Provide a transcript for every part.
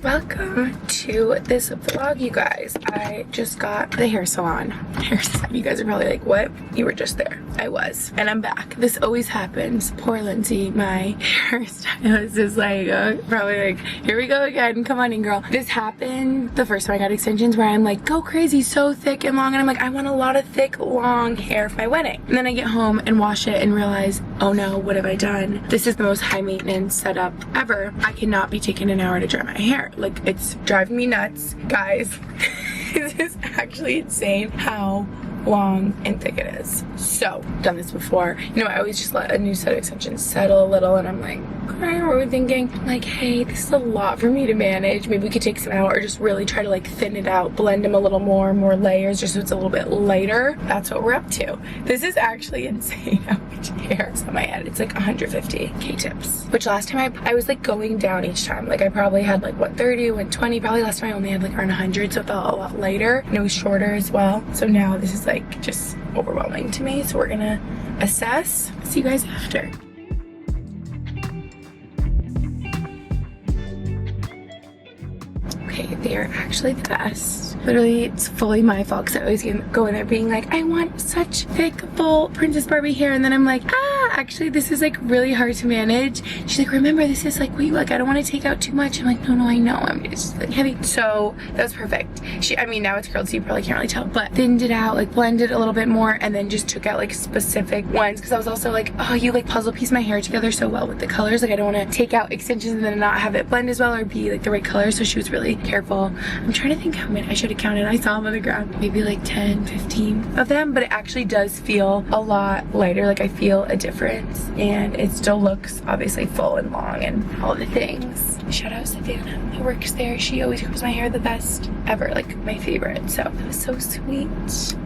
Welcome to this vlog, you guys. I just got the hair salon. You guys are probably like, what? You were just there. I was. And I'm back. This always happens. Poor Lindsay, my hairstylist, is like, probably like, here we go again. Come on in, girl. This happened the first time I got extensions where I'm like, go crazy, so thick and long. And I'm like, I want a lot of thick, long hair for my wedding. And then I get home and wash it and realize, oh no, what have I done? This is the most high maintenance setup ever. I cannot be taking an hour to dry my hair. Like, it's driving me nuts. Guys, this is actually insane how long and thick it is. So, done this before. You know, I always just let a new set of extensions settle a little and I'm like, okay, what are we thinking? I'm like, hey, this is a lot for me to manage. Maybe we could take some out or just really try to like thin it out, blend them a little more layers just so it's a little bit lighter. That's what we're up to. This is actually insane how much hair is on my head. It's like 150 K-tips, which last time I was like going down each time. Like I probably had like 130, 120. Probably last time I only had like around 100, so it felt a lot lighter and it was shorter as well. So now this is like just overwhelming to me. So we're gonna assess. See you guys after. Okay, they are actually the best. Literally, it's fully my fault because I always go in there being like, I want such thick, full Princess Barbie hair, and then I'm like, actually, this is like really hard to manage. She's like, remember, this is like, wait, like, I don't want to take out too much. I'm like, no, I know, it's just like heavy. So that was perfect. I mean, now it's curled, so you probably can't really tell, but thinned it out, like blended a little bit more, and then just took out like specific ones because I was also like, oh, you like puzzle piece my hair together so well with the colors. Like, I don't want to take out extensions and then not have it blend as well or be like the right color. So she was really careful. I'm trying to think how many I should have counted. I saw them on the ground, maybe like 10, 15 of them, but it actually does feel a lot lighter. Like I feel a difference and it still looks obviously full and long and all the things. Shout out Savannah who works there. She always curls my hair the best ever, like my favorite. So it was so sweet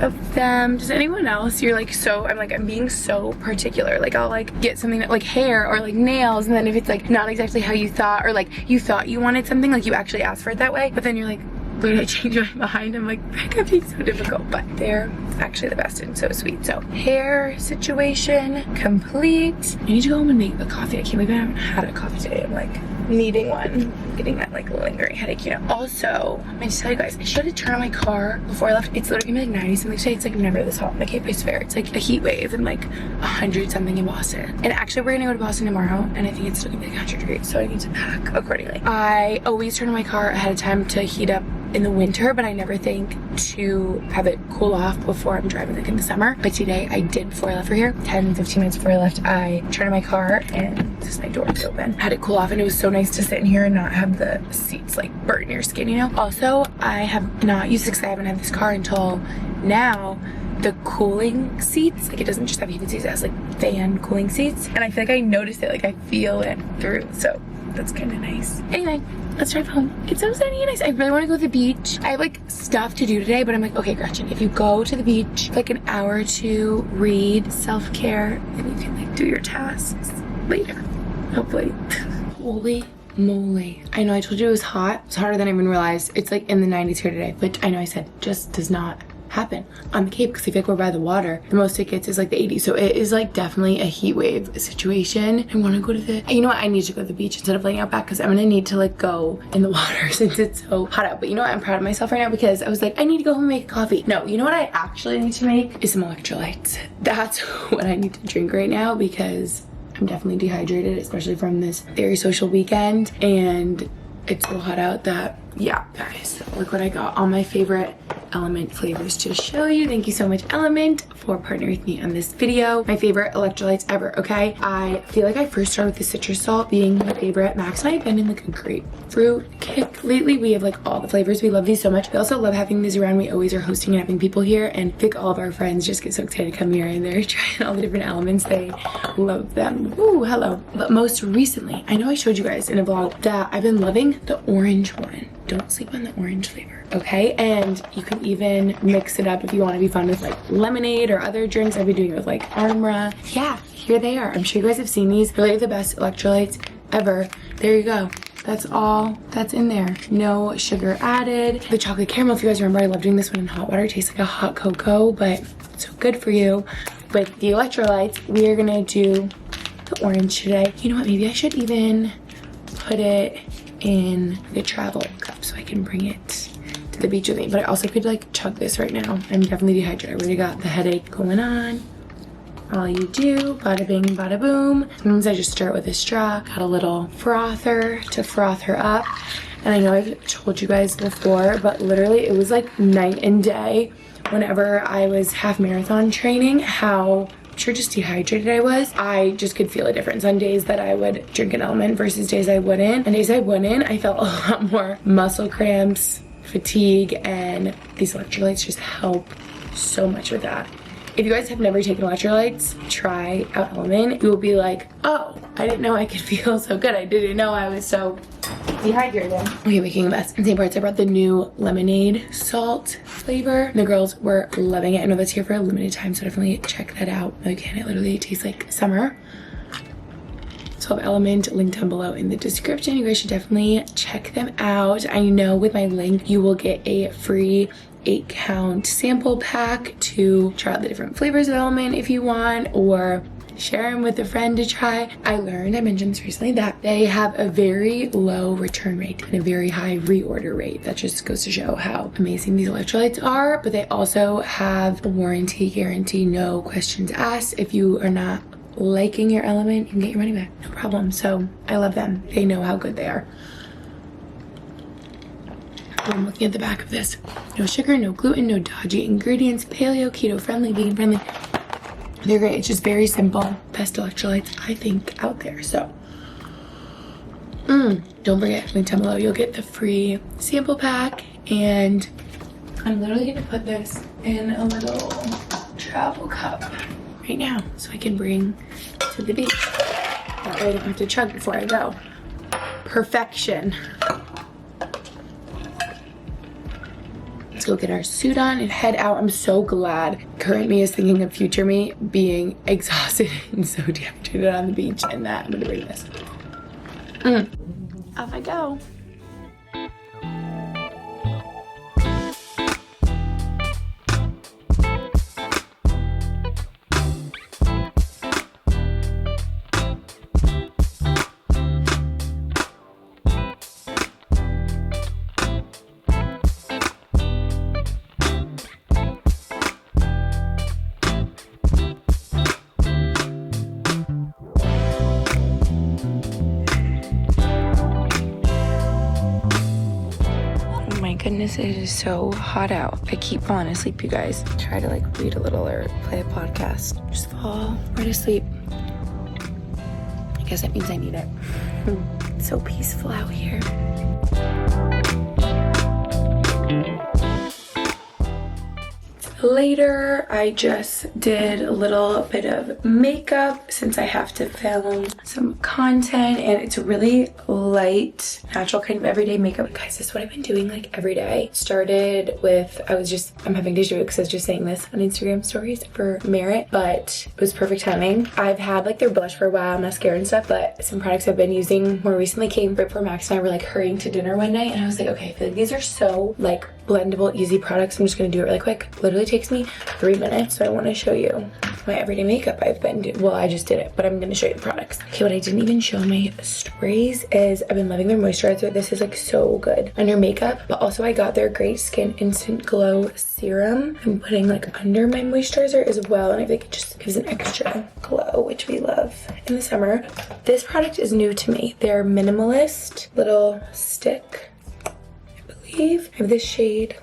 of them. Does anyone else, you're like, so I'm being so particular. Like I'll like get something that like hair or like nails, and then if it's like not exactly how you thought, or like you thought you wanted something, like you actually asked for it that way, but then you're like, wait, I changed my mind. I'm like, that could be so difficult, but they're actually the best and so sweet. So hair situation complete. I need to go home and make a coffee. I can't believe I haven't had a coffee today. I'm like needing one, getting that like lingering headache, you know. Also, I'm gonna tell you guys, I should have turned on my car before I left. It's literally gonna be like 90 something today. It's like never this hot. Like, I swear, it's like a heat wave and like 100 something in Boston. And actually we're gonna go to Boston tomorrow and I think it's still gonna be like 100 degrees, so I need to pack accordingly. I always turn on my car ahead of time to heat up in the winter, but I never think to have it cool off before I'm driving like in the summer. But today I did before I left for here. 10-15 minutes before I left, I turned on my car and this is my door is open. Had it cool off and it was so nice to sit in here and not have the seats like burn your skin, you know? Also, I have not used it because I haven't had this car until now. The cooling seats, like it doesn't just have heated seats, it has like fan cooling seats. And I feel like I noticed it, like I feel it through. So that's kind of nice. Anyway, let's drive home. It's so sunny and nice. I really want to go to the beach. I have like stuff to do today, but I'm like, okay, Gretchen, if you go to the beach for like an hour or two, read, self-care, then you can like do your tasks later, hopefully. Holy moly. I know I told you it was hot. It's hotter than I even realized. It's like in the 90s here today, which I know I said just does not happen on the Cape because I feel like we're by the water. The most it gets is like the 80s, so it is like definitely a heat wave situation. I want to go to the, you know what, I need to go to the beach instead of laying out back because I'm gonna need to like go in the water since it's so hot out. But you know what, I'm proud of myself right now because I was like, I need to go home and make a coffee. No, you know what I actually need to make is some electrolytes. That's what I need to drink right now because I'm definitely dehydrated, especially from this very social weekend, and it's so hot out that, yeah, guys, look what I got. All my favorite Element flavors to show you. Thank you so much, Element, for partnering with me on this video. My favorite electrolytes ever, okay? I feel like I first started with the citrus salt being my favorite. Max and I have been in like a grapefruit kick lately. We have like all the flavors. We love these so much. We also love having these around. We always are hosting and having people here, and I think all of our friends just get so excited to come here and they're trying all the different elements. They love them. Ooh, hello. But most recently, I know I showed you guys in a vlog that I've been loving the orange one. Don't sleep on the orange flavor, okay? And you can even mix it up if you want to be fun with like lemonade or other drinks. I've been doing it with like Armra. Yeah, here they are. I'm sure you guys have seen these. Really the best electrolytes ever. There you go. That's all that's in there. No sugar added. The chocolate caramel, if you guys remember, I love doing this one in hot water. It tastes like a hot cocoa, but it's so good for you. With the electrolytes, we are gonna do the orange today. You know what, maybe I should even put it in the travel cup so I can bring it to the beach with me. But I also could like chug this right now. I'm definitely dehydrated. I already got the headache going on. All you do, bada bing, bada boom. Sometimes I just stir it with a straw. Got a little frother to froth her up. And I know I've told you guys before, but literally it was like night and day whenever I was half marathon training, how sure just dehydrated I was. I just could feel a difference on days that I would drink an element versus days I wouldn't. And days I wouldn't, I felt a lot more muscle cramps, fatigue, and these electrolytes just help so much with that. If you guys have never taken electrolytes, try out Element. You will be like, oh, I didn't know I could feel so good. I didn't know I was so dehydrated. Okay, making a mess. In same parts, I brought the new lemonade salt flavor. The girls were loving it. I know that's here for a limited time, so definitely check that out. Again, it literally tastes like summer. So I have Element linked down below in the description. You guys should definitely check them out. I know with my link, you will get a free 8-count sample pack to try out the different flavors of Element if you want, or share them with a friend to try. I mentioned this recently, that they have a very low return rate and a very high reorder rate. That just goes to show how amazing these electrolytes are. But they also have a warranty guarantee, no questions asked. If you are not liking your Element, you can get your money back, no problem. So I love them. They know how good they are. I'm looking at the back of this. No sugar, no gluten, no dodgy ingredients, paleo, keto friendly, vegan friendly. They're great. It's just very simple. Best electrolytes I think out there. So don't forget, link down below, you'll get the free sample pack. And I'm literally gonna put this in a little travel cup right now so I can bring to the beach. That way I don't have to chug before I go. Perfection. Let's go get our suit on and head out. I'm so glad current me is thinking of future me being exhausted and so dehydrated on the beach, and that I'm gonna bring this. Off I go. Goodness, it is so hot out. I keep falling asleep, you guys. Try to like read a little or play a podcast. Just fall right asleep. I guess that means I need it. It's so peaceful out here. Later, I just did a little bit of makeup since I have to film some content, and it's a really light, natural kind of everyday makeup. Guys, this is what I've been doing like every day. Started with, I'm having to do it because I was just saying this on Instagram stories for Merit, but it was perfect timing. I've had like their blush for a while, mascara and stuff, but some products I've been using more recently came right before Max and I were like hurrying to dinner one night, and I was like, okay, I feel like these are so like blendable, easy products. I'm just gonna do it really quick. Literally takes me 3 minutes, so I want to show you my everyday makeup I've been doing. Well, I just did it, but I'm gonna show you the products. Okay, what I didn't even show my stories is I've been loving their moisturizer. This is like so good under makeup, but also I got their Great Skin Instant Glow Serum. I'm putting like under my moisturizer as well, and I think it just gives an extra glow, which we love in the summer. This product is new to me. They're minimalist little stick, I believe. I have this shade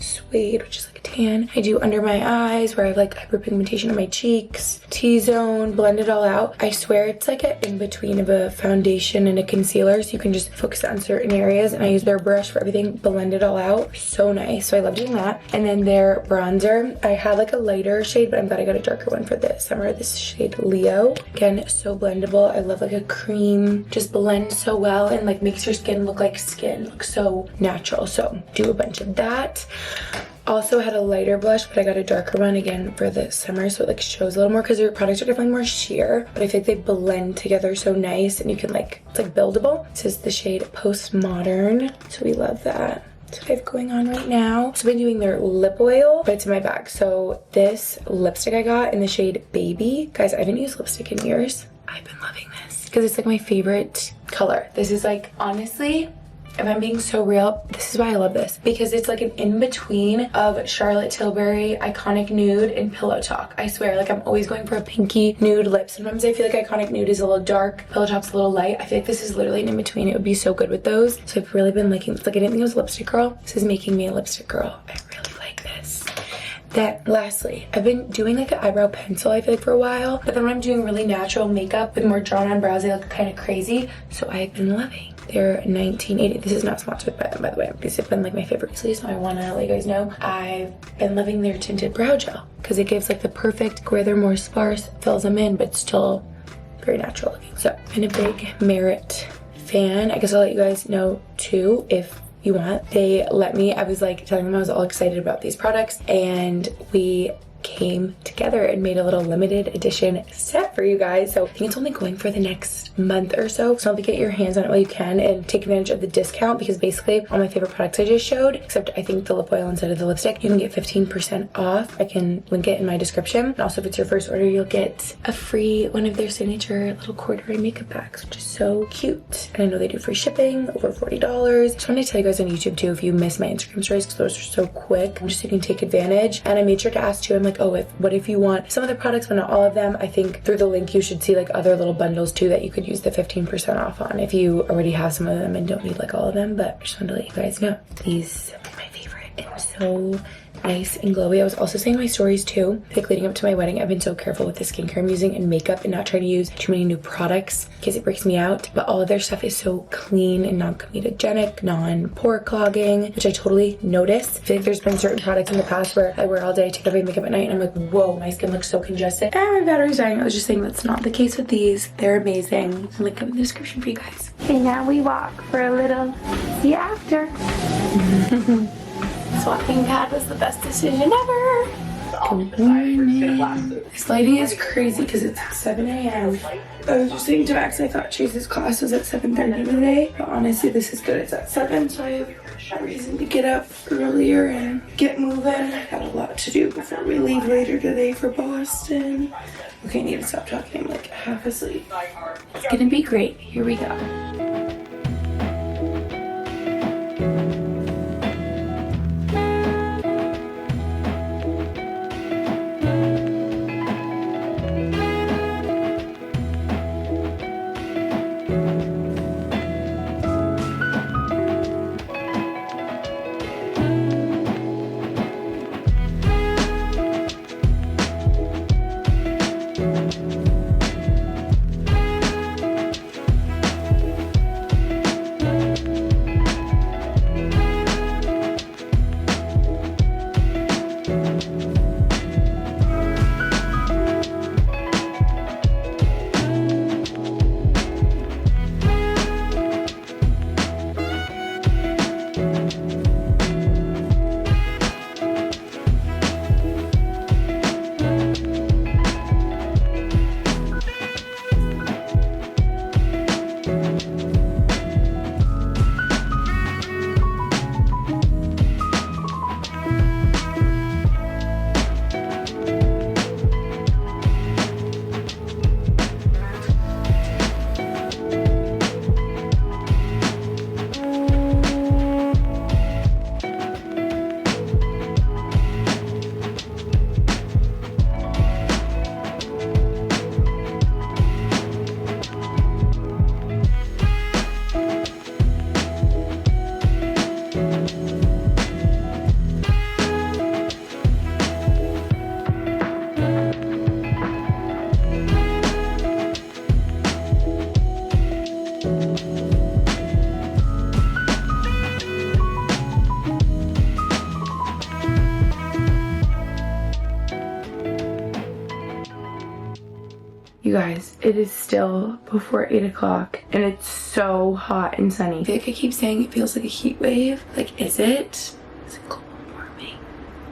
Suede, which is like tan. I do under my eyes where I have like hyperpigmentation on my cheeks, T-zone, blend it all out. I swear it's like an in-between of a foundation and a concealer, so you can just focus on certain areas, and I use their brush for everything, blend it all out. So nice. So I love doing that. And then their bronzer, I had like a lighter shade, but I'm glad I got a darker one for this summer. This shade Leo. Again, so blendable. I love like a cream, just blends so well and like makes your skin look like skin, looks so natural. So do a bunch of that. Also had a lighter blush, but I got a darker one again for the summer, so it like shows a little more, because their products are definitely more sheer, but I think they blend together so nice, and you can like, it's like buildable. This is the shade Postmodern, so we love that. That's what I have going on right now. So I've been doing their lip oil, but it's in my bag. So this lipstick I got in the shade Baby. Guys, I haven't used lipstick in years. I've been loving this because it's like my favorite color. This is like, honestly, if I'm being so real, this is why I love this, because it's like an in-between of Charlotte Tilbury Iconic Nude and Pillow Talk. I swear, like I'm always going for a pinky nude lip. Sometimes I feel like Iconic Nude is a little dark, Pillow Talk's a little light. I feel like this is literally an in-between. It would be so good with those. So I've really been liking, it's like I didn't think it was a lipstick girl. This is making me a lipstick girl. I really like this. Then lastly, I've been doing like an eyebrow pencil I feel like for a while, but then when I'm doing really natural makeup with more drawn on brows, they look kind of crazy. So I've been loving. They're $19.80. This is not sponsored by them, by the way. These have been like my favorite recently, so I want to let you guys know I've been loving their tinted brow gel because it gives like the perfect, where they're more sparse, fills them in, but still very natural looking. So I'm a big Merit fan. I guess I'll let you guys know too if you want. They let me, I was like telling them I was all excited about these products, and we came together and made a little limited edition set for you guys. So I think it's only going for the next month or so. So to get your hands on it while you can and take advantage of the discount, because basically all my favorite products I just showed, except I think the lip oil instead of the lipstick, you can get 15% off. I can link it in my description. And also if it's your first order, you'll get a free one of their signature little corduroy makeup packs, which is so cute. And I know they do free shipping, over $40. Just wanted to tell you guys on YouTube too, if you miss my Instagram stories, because those are so quick, just so you can take advantage. And I made sure to ask too, I'm like, oh, what if you want some of the products but not all of them? I think through the link you should see like other little bundles too that you could use the 15% off on if you already have some of them and don't need like all of them. But I just wanted to let you guys know these are my favorite and so nice and glowy. I was also saying in my stories too, like leading up to my wedding, I've been so careful with the skincare I'm using and makeup and not trying to use too many new products in case it breaks me out. But all of their stuff is so clean and non-comedogenic, non-pore clogging, which I totally notice. I feel like there's been certain products in the past where I wear all day, take every makeup at night, and I'm like, whoa, my skin looks so congested. And my battery's dying. I was just saying that's not the case with these. They're amazing. I'll link them in the description for you guys. Okay, now we walk for a little see after. Swapping pad was the best decision ever. Good morning. This lighting is crazy because it's 7 a.m. I was just saying to Max, I thought Chase's class was at 7:30 today, but honestly this is good. It's at 7, so I have a reason to get up earlier and get moving. I got a lot to do before we leave later today for Boston. Okay, I need to stop talking. I'm like half asleep. It's gonna be great. Here we go. You guys, it is still before 8 o'clock and it's so hot and sunny. I feel like I keep saying it feels like a heat wave. Like, is it? Is it global warming?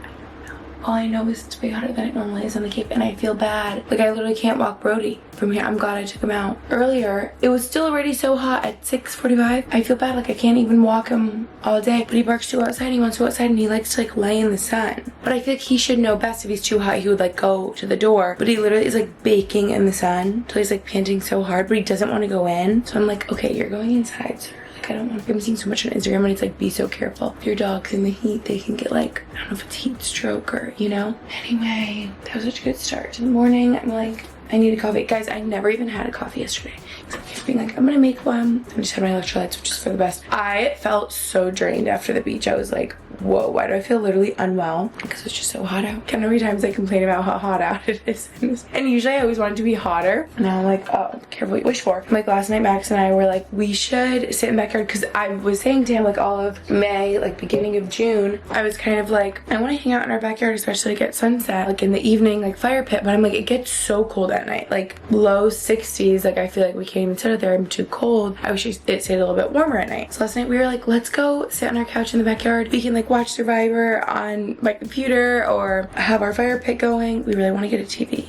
I don't know. all I know is it's way hotter than it normally is on the Cape, and I feel bad. Like, I literally can't walk Brody from here. I'm glad I took him out earlier. It was still already so hot at 6:45. I feel bad, like I can't even walk him all day, but he barks to go outside. He wants to go outside, and he likes to like lay in the sun. But I feel like he should know best. If he's too hot, he would like go to the door, but he literally is like baking in the sun till he's like panting so hard, but he doesn't want to go in. So I'm like, okay, you're going inside, sir. I don't want to. I'm seeing so much on Instagram and it's like, be so careful. If your dog's in the heat, they can get like, I don't know if it's heat stroke or, you know. Anyway, that was such a good start to the morning. I'm like, I need a coffee. Guys, I never even had a coffee yesterday. So I kept being like, I'm gonna make one. I just had my electrolytes, which is for the best. I felt so drained after the beach. I was like, whoa, why do I feel literally unwell? Because it's just so hot out. Can't know how many times I complain about how hot out it is. And usually I always want it to be hotter. And now I'm like, oh, careful what you wish for. Like last night, Max and I were like, we should sit in the backyard, because I was saying to him like all of May, like beginning of June, I was kind of like, I want to hang out in our backyard, especially like at sunset, like in the evening, like fire pit. But I'm like, it gets so cold at night, like low 60s. Like I feel like we can't even sit out there. I'm too cold. I wish it stayed a little bit warmer at night. So last night we were like, let's go sit on our couch in the backyard. We can like watch Survivor on my computer or have our fire pit going. We really want to get a TV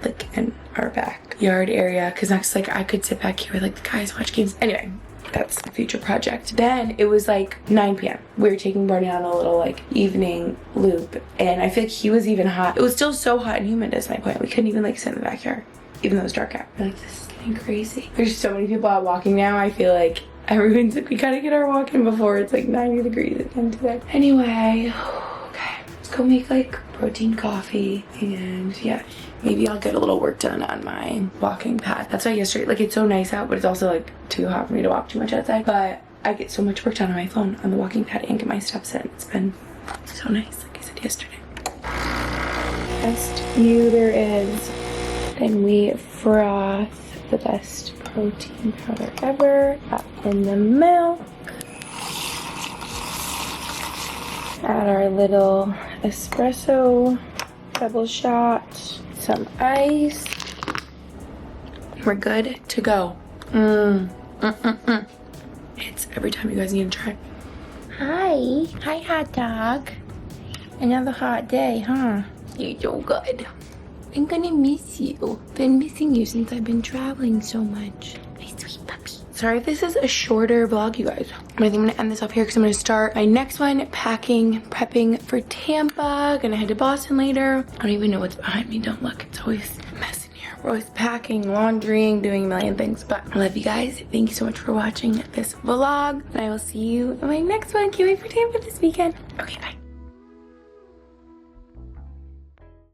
like in our backyard area, because next, like, I could sit back here with like the guys, watch games. Anyway, that's a future project. Then it was like 9 p.m. We were taking Barney on a little like evening loop, and I feel like he was even hot. It was still so hot and humid, is my point. We couldn't even like sit in the backyard even though it was dark out. We're like, this is getting crazy. There's so many people out walking now. I feel like everyone's like, we gotta get our walk in before it's like 90 degrees again today. Anyway, okay, let's go make like protein coffee, and yeah, maybe I'll get a little work done on my walking pad. That's why yesterday, like, it's so nice out, but it's also like too hot for me to walk too much outside. But I get so much work done on my phone on the walking pad and get my steps in. It's been so nice, like I said yesterday. Best view there is. Then we froth the best protein powder ever up in the milk. Add our little espresso double shot, some ice. We're good to go. It's every time you guys need to try. Hi hot dog. Another hot day, huh? You're so good. I'm gonna miss you. Been missing you since I've been traveling so much. My sweet puppy. Sorry if this is a shorter vlog, you guys. But I think I'm gonna end this off here because I'm gonna start my next one, packing, prepping for Tampa. Gonna head to Boston later. I don't even know what's behind me. Don't look. It's always a mess in here. We're always packing, laundering, doing a million things. But I love you guys. Thank you so much for watching this vlog. And I will see you in my next one. Can't wait for Tampa this weekend. Okay, bye.